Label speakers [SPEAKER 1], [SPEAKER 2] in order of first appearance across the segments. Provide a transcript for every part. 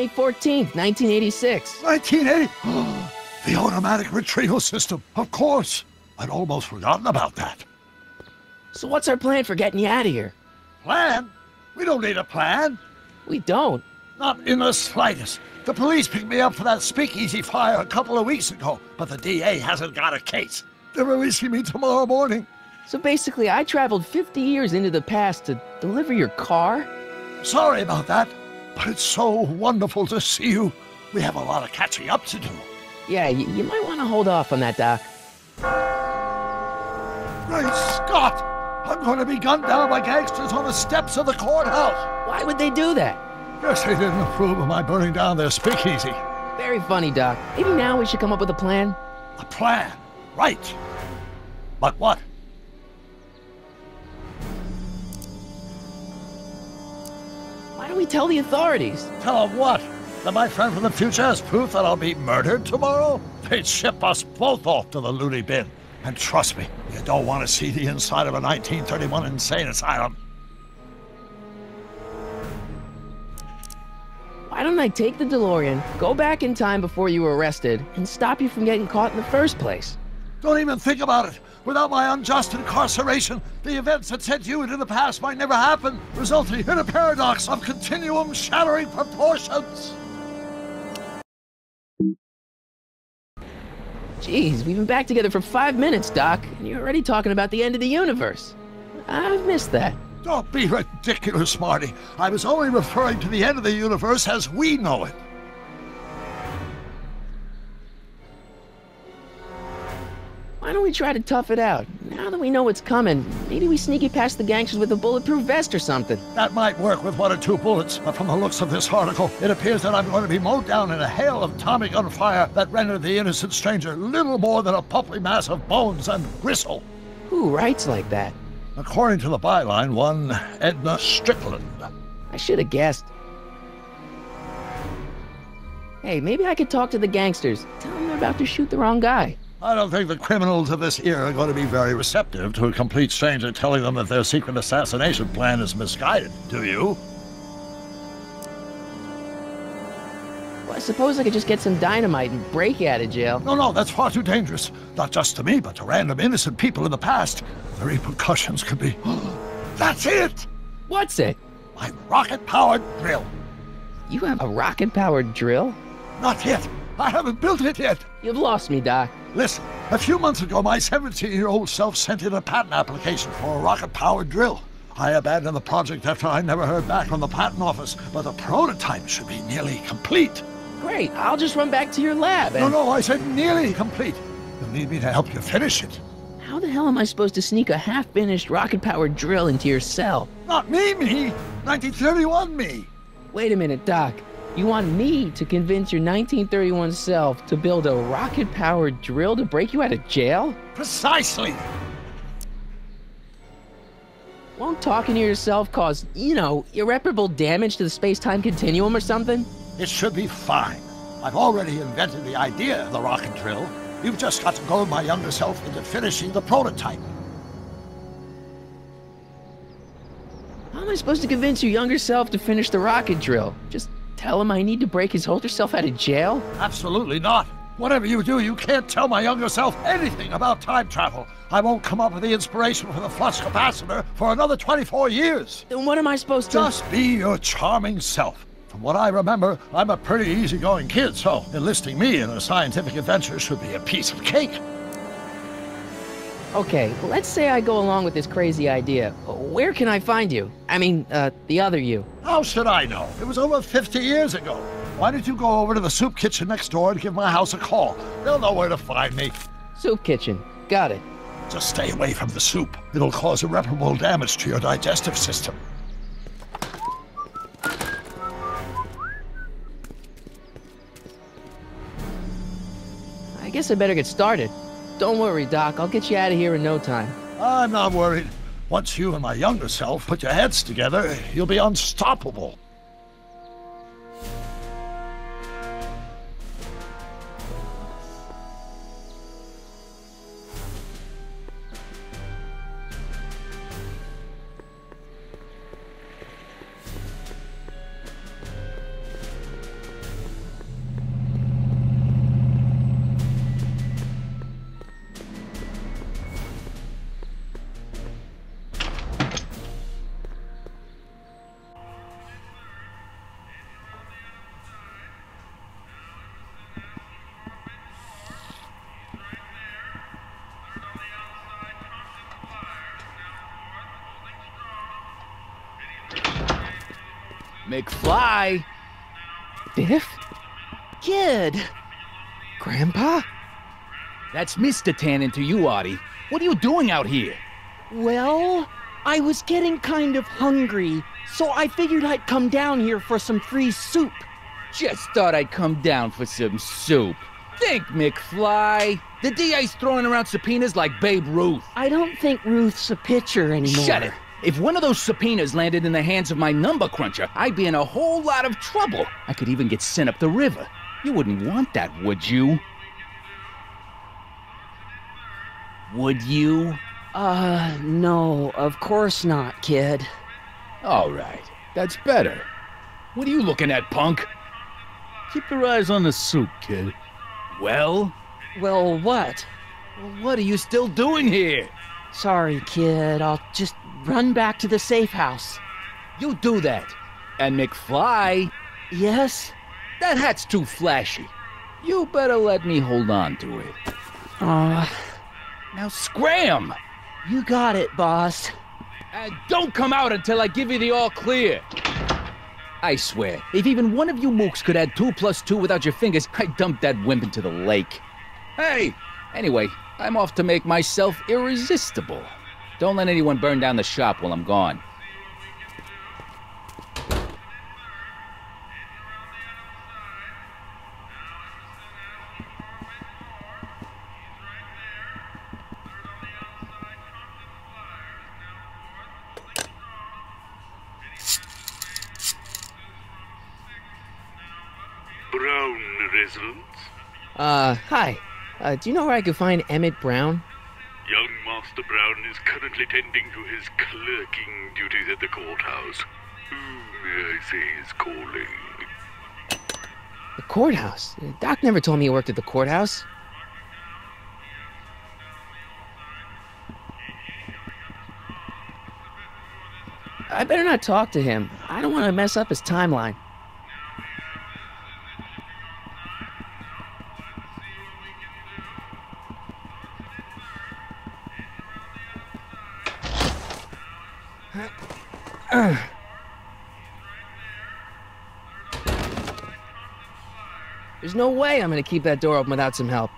[SPEAKER 1] May 14th, 1986.
[SPEAKER 2] 1980? The automatic retrieval system, of course. I'd almost forgotten about that.
[SPEAKER 1] So what's our plan for getting you out of here?
[SPEAKER 2] Plan? We don't need a plan.
[SPEAKER 1] We don't.
[SPEAKER 2] Not in the slightest. The police picked me up for that speakeasy fire a couple of weeks ago, but the DA hasn't got a case. They're releasing me tomorrow morning.
[SPEAKER 1] So basically, I traveled 50 years into the past to deliver your car?
[SPEAKER 2] Sorry about that, but it's so wonderful to see you. We have a lot of catching up to do.
[SPEAKER 1] Yeah, you might want to hold off on that, Doc.
[SPEAKER 2] Great Scott! I'm going to be gunned down by gangsters on the steps of the courthouse.
[SPEAKER 1] Why would they do that?
[SPEAKER 2] Guess they didn't approve of my burning down their speakeasy.
[SPEAKER 1] Very funny, Doc. Maybe now we should come up with a plan?
[SPEAKER 2] A plan? Right. But what?
[SPEAKER 1] Why don't we tell the authorities?
[SPEAKER 2] Tell them what? That my friend from the future has proof that I'll be murdered tomorrow? They'd ship us both off to the loony bin. And trust me, you don't want to see the inside of a 1931 insane asylum.
[SPEAKER 1] Why don't I take the DeLorean, go back in time before you were arrested, and stop you from getting caught in the first place?
[SPEAKER 2] Don't even think about it. Without my unjust incarceration, the events that sent you into the past might never happen, resulting in a paradox of continuum-shattering proportions.
[SPEAKER 1] Jeez, we've been back together for 5 minutes, Doc, and you're already talking about the end of the universe. I've missed that.
[SPEAKER 2] Don't be ridiculous, Marty. I was only referring to the end of the universe as we know it.
[SPEAKER 1] Why don't we try to tough it out? Now that we know what's coming, maybe we sneak it past the gangsters with a bulletproof vest or something.
[SPEAKER 2] That might work with 1 or 2 bullets, but from the looks of this article, it appears that I'm going to be mowed down in a hail of Tommy gunfire that rendered the innocent stranger little more than a pulpy mass of bones and gristle.
[SPEAKER 1] Who writes like that?
[SPEAKER 2] According to the byline, one Edna Strickland.
[SPEAKER 1] I should have guessed. Hey, maybe I could talk to the gangsters. Tell them they're about to shoot the wrong guy.
[SPEAKER 2] I don't think the criminals of this era are going to be very receptive to a complete stranger telling them that their secret assassination plan is misguided, do you?
[SPEAKER 1] Well, I suppose I could just get some dynamite and break you out of jail.
[SPEAKER 2] No, that's far too dangerous. Not just to me, but to random innocent people in the past. The repercussions could be... That's it!
[SPEAKER 1] What's it?
[SPEAKER 2] My rocket-powered drill.
[SPEAKER 1] You have a rocket-powered drill?
[SPEAKER 2] Not yet. I haven't built it yet.
[SPEAKER 1] You've lost me, Doc.
[SPEAKER 2] Listen, a few months ago, my 17-year-old self sent in a patent application for a rocket-powered drill. I abandoned the project after I never heard back from the patent office, but the prototype should be nearly complete.
[SPEAKER 1] Great, I'll just run back to your lab and...
[SPEAKER 2] No, I said nearly complete. You'll need me to help you finish it.
[SPEAKER 1] How the hell am I supposed to sneak a half-finished rocket-powered drill into your cell?
[SPEAKER 2] Not me! 1931 me!
[SPEAKER 1] Wait a minute, Doc. You want me to convince your 1931 self to build a rocket-powered drill to break you out of jail?
[SPEAKER 2] Precisely!
[SPEAKER 1] Won't talking to yourself cause, irreparable damage to the space-time continuum or something?
[SPEAKER 2] It should be fine. I've already invented the idea of the rocket drill. You've just got to goad my younger self into finishing the prototype.
[SPEAKER 1] How am I supposed to convince your younger self to finish the rocket drill? Just tell him I need to break his older self out of jail?
[SPEAKER 2] Absolutely not. Whatever you do, you can't tell my younger self anything about time travel. I won't come up with the inspiration for the flux capacitor for another 24 years.
[SPEAKER 1] Then what am I supposed to...
[SPEAKER 2] Just be your charming self. From what I remember, I'm a pretty easygoing kid, so enlisting me in a scientific adventure should be a piece of cake.
[SPEAKER 1] Okay, let's say I go along with this crazy idea. Where can I find you? I mean, the other you.
[SPEAKER 2] How should I know? It was over 50 years ago. Why don't you go over to the soup kitchen next door and give my house a call? They'll know where to find me.
[SPEAKER 1] Soup kitchen. Got it.
[SPEAKER 2] Just stay away from the soup. It'll cause irreparable damage to your digestive system.
[SPEAKER 1] I guess I better get started. Don't worry, Doc. I'll get you out of here in no time.
[SPEAKER 2] I'm not worried. Once you and my younger self put your heads together, you'll be unstoppable.
[SPEAKER 3] McFly!
[SPEAKER 1] Biff?
[SPEAKER 4] Kid!
[SPEAKER 1] Grandpa?
[SPEAKER 3] That's Mr. Tannen to you, Artie. What are you doing out here?
[SPEAKER 4] Well, I was getting kind of hungry, so I figured I'd come down here for some free soup.
[SPEAKER 3] Just thought I'd come down for some soup. Think, McFly. The DA's throwing around subpoenas like Babe Ruth.
[SPEAKER 4] I don't think Ruth's a pitcher anymore.
[SPEAKER 3] Shut it! If one of those subpoenas landed in the hands of my number cruncher, I'd be in a whole lot of trouble. I could even get sent up the river. You wouldn't want that, would you? Would you?
[SPEAKER 4] No, of course not, kid.
[SPEAKER 3] All right, that's better. What are you looking at, punk? Keep your eyes on the soup, kid. Well,
[SPEAKER 4] Well, what?
[SPEAKER 3] what are you still doing here?
[SPEAKER 4] Sorry, kid. I'll just run back to the safe house.
[SPEAKER 3] You do that. And McFly,
[SPEAKER 4] Yes?
[SPEAKER 3] that hat's too flashy. You better let me hold on to it. Now scram!
[SPEAKER 4] You got it, boss.
[SPEAKER 3] And don't come out until I give you the all clear. I swear, if even one of you mooks could add 2 plus 2 without your fingers, I'd dump that wimp into the lake. Hey! Anyway, I'm off to make myself irresistible. Don't let anyone burn down the shop while I'm gone.
[SPEAKER 5] Brown residents?
[SPEAKER 1] Hi. Do you know where I could find Emmett Brown?
[SPEAKER 5] Young Master Brown is currently tending to his clerking duties at the courthouse. Who may I say is calling?
[SPEAKER 1] The courthouse? Doc never told me he worked at the courthouse. I better not talk to him. I don't want to mess up his timeline. There's no way I'm gonna keep that door open without some help.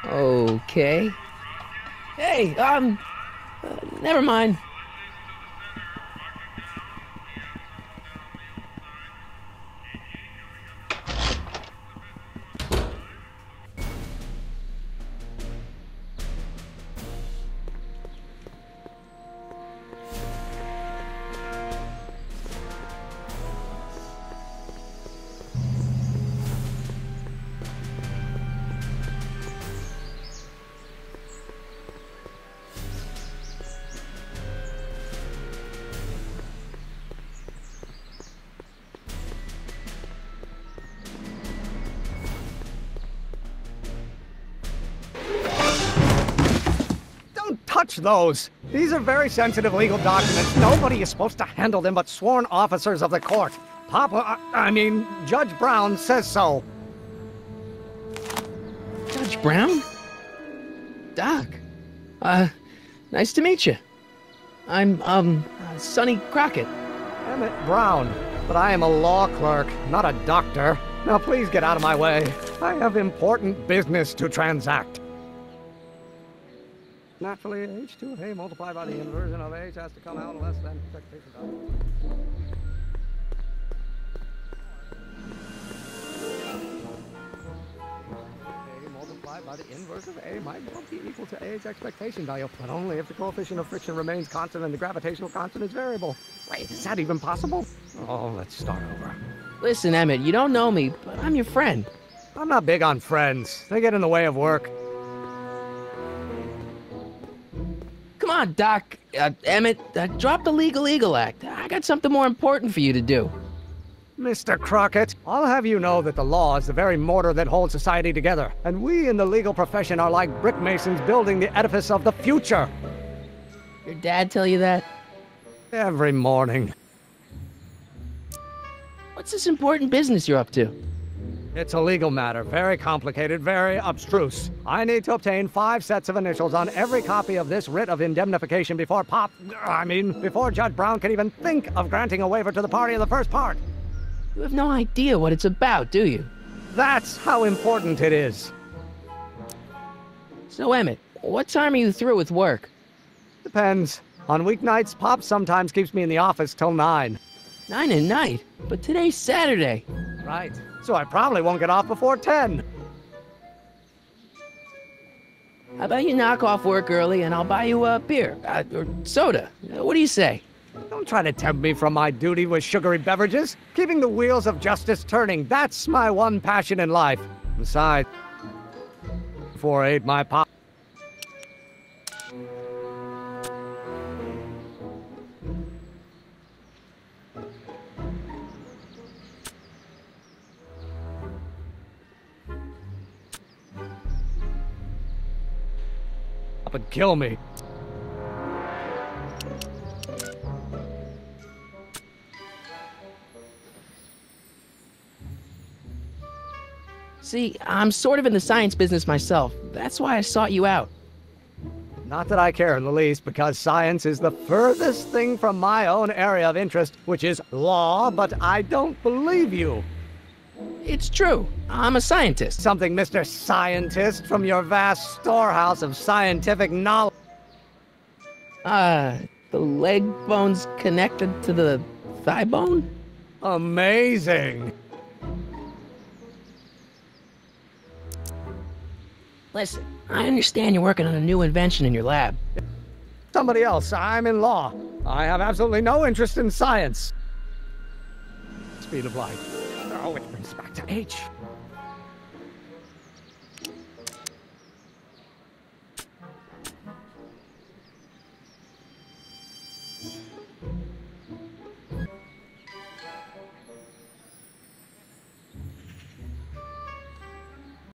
[SPEAKER 1] Okay. Hey, never mind.
[SPEAKER 6] Touch those. These are very sensitive legal documents. Nobody is supposed to handle them but sworn officers of the court. Judge Brown says so.
[SPEAKER 1] Judge Brown? Doc. Nice to meet you. I'm, Sonny Crockett.
[SPEAKER 6] Emmett Brown. But I am a law clerk, not a doctor. Now please get out of my way. I have important business to transact. Naturally, H2A multiplied by the inversion of H has to come out less than expectation value. A multiplied by the inverse of A might well be equal to A's expectation value, but only if the coefficient of friction remains constant and the gravitational constant is variable. Wait, is that even possible? Oh, let's start over.
[SPEAKER 1] Listen, Emmett, you don't know me, but I'm your friend.
[SPEAKER 6] I'm not big on friends. They get in the way of work.
[SPEAKER 1] Come on, Doc. Emmett, drop the Legal Eagle Act. I got something more important for you to do.
[SPEAKER 6] Mr. Crockett, I'll have you know that the law is the very mortar that holds society together, and we in the legal profession are like brick masons building the edifice of the future.
[SPEAKER 1] Your dad tell you that?
[SPEAKER 6] Every morning.
[SPEAKER 1] What's this important business you're up to?
[SPEAKER 6] It's a legal matter, very complicated, very abstruse. I need to obtain 5 sets of initials on every copy of this writ of indemnification before before Judge Brown can even think of granting a waiver to the party in the first part.
[SPEAKER 1] You have no idea what it's about, do you?
[SPEAKER 6] That's how important it is.
[SPEAKER 1] So, Emmett, what time are you through with work?
[SPEAKER 6] Depends. On weeknights, Pop sometimes keeps me in the office till 9.
[SPEAKER 1] 9 at night? But today's Saturday.
[SPEAKER 6] Right. So I probably won't get off before 10.
[SPEAKER 1] How about you knock off work early and I'll buy you a beer, or soda. What do you say?
[SPEAKER 6] Don't try to tempt me from my duty with sugary beverages. Keeping the wheels of justice turning, that's my one passion in life. Besides, before I ate my pop. Up and kill me.
[SPEAKER 1] See, I'm sort of in the science business myself. That's why I sought you out.
[SPEAKER 6] Not that I care in the least, because science is the furthest thing from my own area of interest, which is law, but I don't believe you.
[SPEAKER 1] It's true. I'm a scientist.
[SPEAKER 6] Something, Mr. Scientist, from your vast storehouse of scientific knowledge.
[SPEAKER 1] The leg bone's connected to the thigh bone?
[SPEAKER 6] Amazing.
[SPEAKER 1] Listen, I understand you're working on a new invention in your lab.
[SPEAKER 6] Somebody else. I'm in law. I have absolutely no interest in science. Speed of light. Oh, it brings back to H.